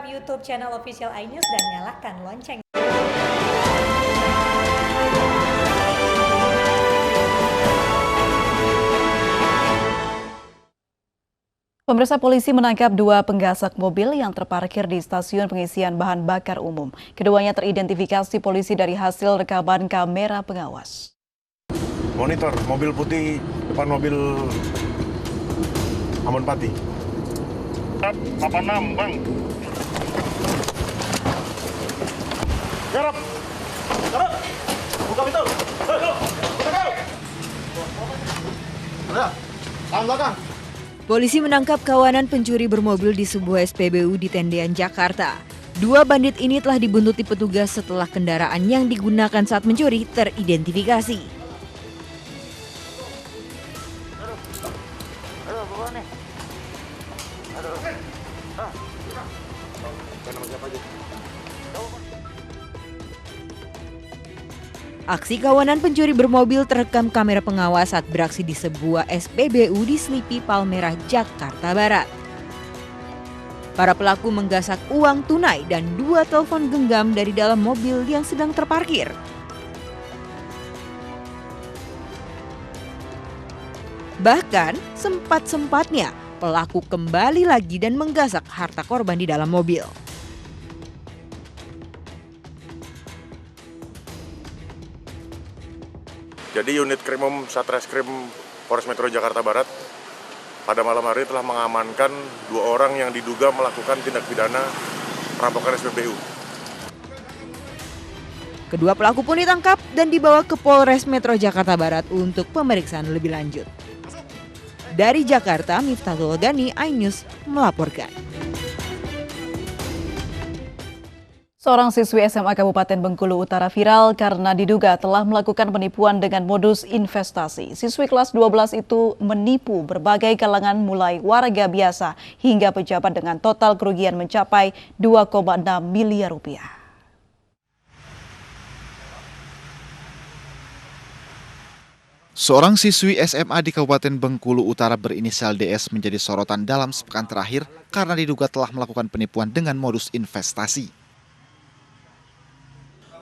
YouTube channel official iNews dan nyalakan lonceng. Pemirsa, polisi menangkap 2 penggasak mobil yang terparkir di stasiun pengisian bahan bakar umum. Keduanya teridentifikasi polisi dari hasil rekaman kamera pengawas. Monitor mobil putih depan mobil Amun Pati. 86, Bang. Garap. Garap. Buka pintu. Buka. Ada. Tahan belakang. Polisi menangkap kawanan pencuri bermobil di sebuah SPBU di Tendean, Jakarta. 2 bandit ini telah dibuntuti petugas setelah kendaraan yang digunakan saat mencuri teridentifikasi. Aksi kawanan pencuri bermobil terekam kamera pengawas saat beraksi di sebuah SPBU di Slipi, Palmerah, Jakarta Barat. Para pelaku menggasak uang tunai dan 2 telepon genggam dari dalam mobil yang sedang terparkir. Bahkan sempat-sempatnya pelaku kembali lagi dan menggasak harta korban di dalam mobil. Jadi unit Krimum Satreskrim Polres Metro Jakarta Barat pada malam hari telah mengamankan 2 orang yang diduga melakukan tindak pidana perampokan SPBU. Kedua pelaku pun ditangkap dan dibawa ke Polres Metro Jakarta Barat untuk pemeriksaan lebih lanjut. Dari Jakarta, Miftahul Ghani, iNews melaporkan. Seorang siswi SMA Kabupaten Bengkulu Utara viral karena diduga telah melakukan penipuan dengan modus investasi. Siswi kelas 12 itu menipu berbagai kalangan mulai warga biasa hingga pejabat dengan total kerugian mencapai 2,6 miliar rupiah. Seorang siswi SMA di Kabupaten Bengkulu Utara berinisial DS menjadi sorotan dalam sepekan terakhir karena diduga telah melakukan penipuan dengan modus investasi.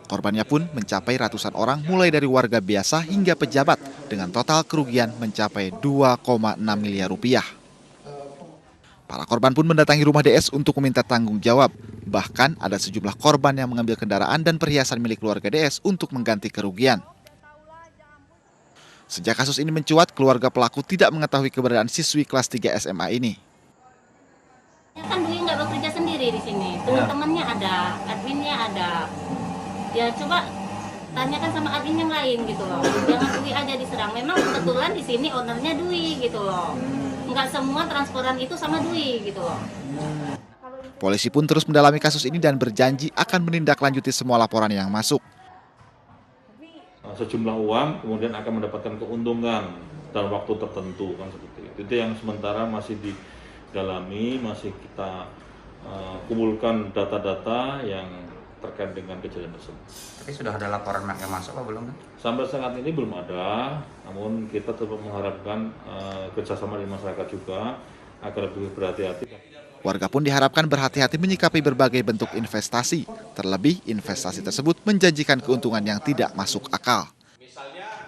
Korbannya pun mencapai ratusan orang mulai dari warga biasa hingga pejabat dengan total kerugian mencapai 2,6 miliar rupiah. Para korban pun mendatangi rumah DS untuk meminta tanggung jawab. Bahkan ada sejumlah korban yang mengambil kendaraan dan perhiasan milik keluarga DS untuk mengganti kerugian. Sejak kasus ini mencuat, keluarga pelaku tidak mengetahui keberadaan siswi kelas 3 SMA ini. Kan Dwi nggak bekerja sendiri di sini, teman-temannya ada, adminnya ada. Ya coba tanyakan sama admin yang lain gitu loh. Jangan Dwi aja diserang. Memang kebetulan di sini ownernya Dwi gitu loh. Nggak semua transferan itu sama Dwi gitu loh. Polisi pun terus mendalami kasus ini dan berjanji akan menindaklanjuti semua laporan yang masuk. Sejumlah uang kemudian akan mendapatkan keuntungan dalam waktu tertentu kan seperti itu. Itu yang sementara masih didalami, masih kita kumpulkan data-data yang terkait dengan kejadian tersebut. Tapi sudah ada laporan yang masuk apa belum? Sampai saat ini belum ada, namun kita tetap mengharapkan kerjasama di masyarakat juga agar lebih berhati-hati. Warga pun diharapkan berhati-hati menyikapi berbagai bentuk investasi. Terlebih, investasi tersebut menjanjikan keuntungan yang tidak masuk akal.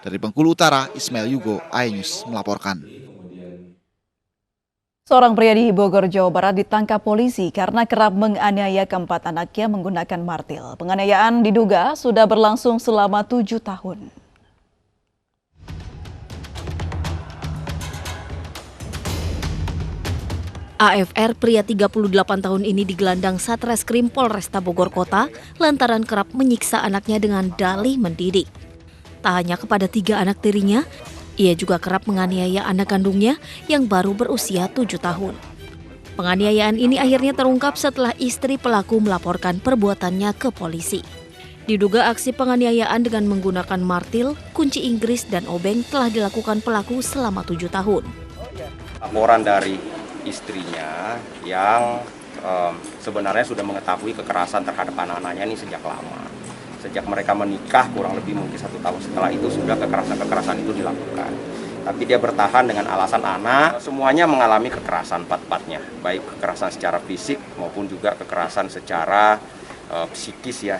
Dari Bengkulu Utara, Ismail Yugo, iNews melaporkan. Seorang pria di Bogor, Jawa Barat ditangkap polisi karena kerap menganiaya keempat anaknya menggunakan martil. Penganiayaan diduga sudah berlangsung selama 7 tahun. AFR, pria 38 tahun ini digelandang Satreskrim Polresta Bogor Kota lantaran kerap menyiksa anaknya dengan dalih mendidik. Tak hanya kepada 3 anak tirinya, ia juga kerap menganiaya anak kandungnya yang baru berusia 7 tahun. Penganiayaan ini akhirnya terungkap setelah istri pelaku melaporkan perbuatannya ke polisi. Diduga aksi penganiayaan dengan menggunakan martil, kunci Inggris, dan obeng telah dilakukan pelaku selama 7 tahun. Laporan dari istrinya yang sebenarnya sudah mengetahui kekerasan terhadap anak-anaknya ini sejak lama. Sejak mereka menikah kurang lebih mungkin 1 tahun setelah itu sudah kekerasan-kekerasan itu dilakukan. tapi dia bertahan dengan alasan anak. Semuanya mengalami kekerasan empat-empatnya, baik kekerasan secara fisik maupun juga kekerasan secara psikis ya.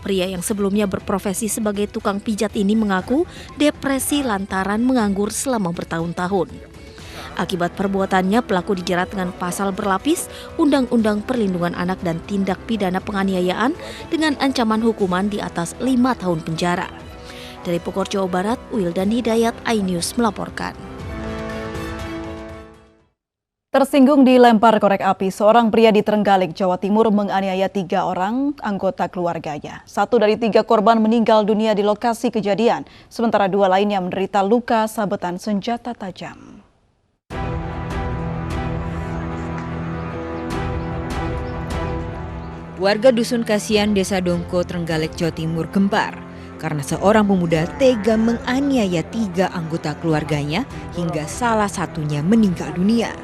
Pria yang sebelumnya berprofesi sebagai tukang pijat ini mengaku depresi lantaran menganggur selama bertahun-tahun. Akibat perbuatannya, pelaku dijerat dengan pasal berlapis Undang-Undang Perlindungan Anak dan tindak pidana penganiayaan dengan ancaman hukuman di atas 5 tahun penjara. Dari Bogor, Jawa Barat, Wildan Hidayat, iNews melaporkan. Tersinggung dilempar korek api, seorang pria di Trenggalek, Jawa Timur menganiaya 3 orang anggota keluarganya. 1 dari 3 korban meninggal dunia di lokasi kejadian, sementara 2 lainnya menderita luka sabetan senjata tajam. Warga Dusun Kasian, Desa Dongko, Trenggalek, Jawa Timur gempar karena seorang pemuda tega menganiaya 3 anggota keluarganya hingga salah satunya meninggal dunia.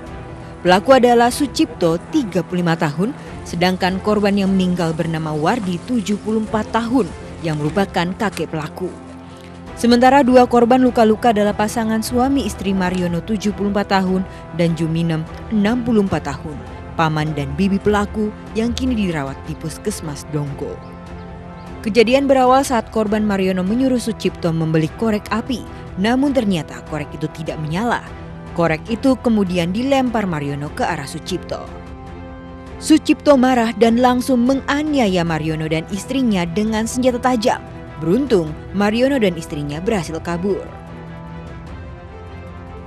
Pelaku adalah Sucipto, 35 tahun, sedangkan korban yang meninggal bernama Wardi, 74 tahun, yang merupakan kakek pelaku. Sementara 2 korban luka-luka adalah pasangan suami istri Mariono, 74 tahun, dan Juminem, 64 tahun, paman dan bibi pelaku yang kini dirawat di Puskesmas Dongko. Kejadian berawal saat korban Mariono menyuruh Sucipto membeli korek api, namun ternyata korek itu tidak menyala. Korek itu kemudian dilempar Mariono ke arah Sucipto. Sucipto marah dan langsung menganiaya Mariono dan istrinya dengan senjata tajam. Beruntung, Mariono dan istrinya berhasil kabur.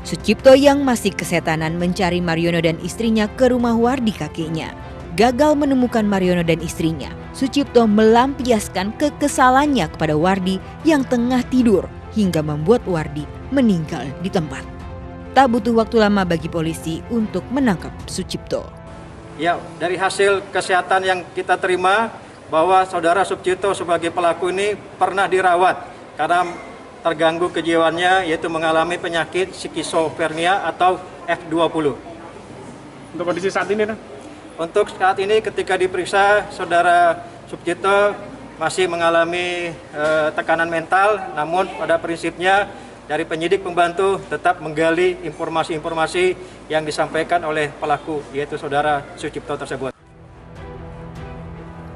Sucipto yang masih kesetanan mencari Mariono dan istrinya ke rumah Wardi kakeknya. Gagal menemukan Mariono dan istrinya, Sucipto melampiaskan kekesalannya kepada Wardi yang tengah tidur hingga membuat Wardi meninggal di tempat. Tak butuh waktu lama bagi polisi untuk menangkap Sucipto. Ya, dari hasil kesehatan yang kita terima bahwa saudara Sucipto sebagai pelaku ini pernah dirawat karena terganggu kejiwaannya, yaitu mengalami penyakit skizofrenia atau F20. Untuk kondisi saat ini, Untuk saat ini ketika diperiksa, saudara Sucipto masih mengalami tekanan mental, namun pada prinsipnya dari penyidik pembantu tetap menggali informasi-informasi yang disampaikan oleh pelaku, yaitu saudara Sucipto tersebut.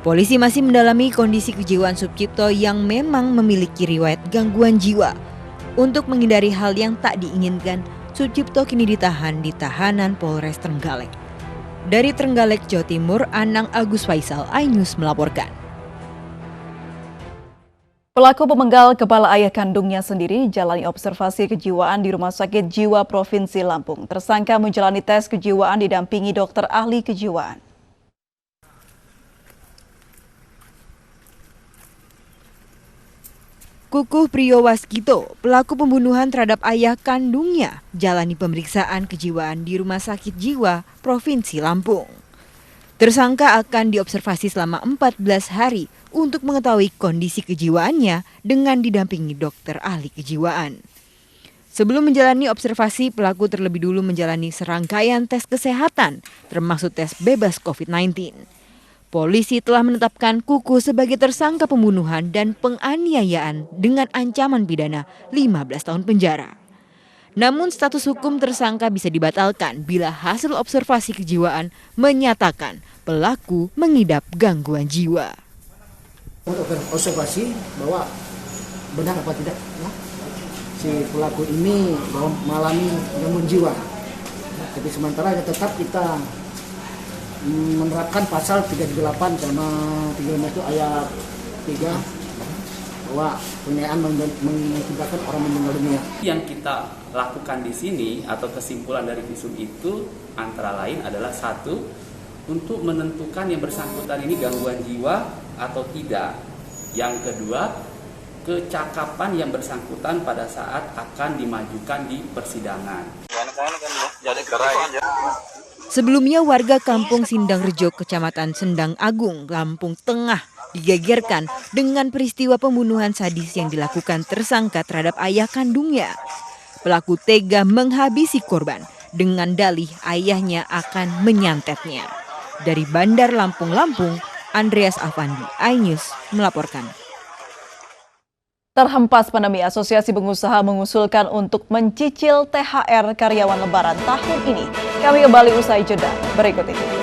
Polisi masih mendalami kondisi kejiwaan Sucipto yang memang memiliki riwayat gangguan jiwa. Untuk menghindari hal yang tak diinginkan, Sucipto kini ditahan di tahanan Polres Trenggalek. Dari Trenggalek, Jawa Timur, Anang Agus Faisal, iNews melaporkan. Pelaku pemenggal kepala ayah kandungnya sendiri jalani observasi kejiwaan di Rumah Sakit Jiwa Provinsi Lampung. Tersangka menjalani tes kejiwaan didampingi dokter ahli kejiwaan. Kukuh Priyowaskito, pelaku pembunuhan terhadap ayah kandungnya, jalani pemeriksaan kejiwaan di Rumah Sakit Jiwa Provinsi Lampung. Tersangka akan diobservasi selama 14 hari untuk mengetahui kondisi kejiwaannya dengan didampingi dokter ahli kejiwaan. Sebelum menjalani observasi, pelaku terlebih dulu menjalani serangkaian tes kesehatan, termasuk tes bebas COVID-19. Polisi telah menetapkan Kukuh sebagai tersangka pembunuhan dan penganiayaan dengan ancaman pidana 15 tahun penjara. Namun status hukum tersangka bisa dibatalkan bila hasil observasi kejiwaan menyatakan pelaku mengidap gangguan jiwa. Untuk observasi bahwa benar apa tidak ya, si pelaku ini bahwa mengalami gangguan jiwa. Tapi sementara tetap kita menerapkan pasal 338 sama 35 itu ayat 3 bahwa penganiayaan mengakibatkan orang meninggal dunia. Yang kita lakukan di sini atau kesimpulan dari visum itu antara lain adalah 1, untuk menentukan yang bersangkutan ini gangguan jiwa atau tidak. Yang kedua, kecakapan yang bersangkutan pada saat akan dimajukan di persidangan. Sebelumnya warga Kampung Sindang Rejo, Kecamatan Sendang Agung, Lampung Tengah digegerkan dengan peristiwa pembunuhan sadis yang dilakukan tersangka terhadap ayah kandungnya. Pelaku tega menghabisi korban dengan dalih ayahnya akan menyantetnya. Dari Bandar Lampung, Andreas Afandi, iNews melaporkan. Terhempas pandemi, Asosiasi Pengusaha mengusulkan untuk mencicil THR karyawan Lebaran tahun ini. Kami kembali usai jeda berikut ini.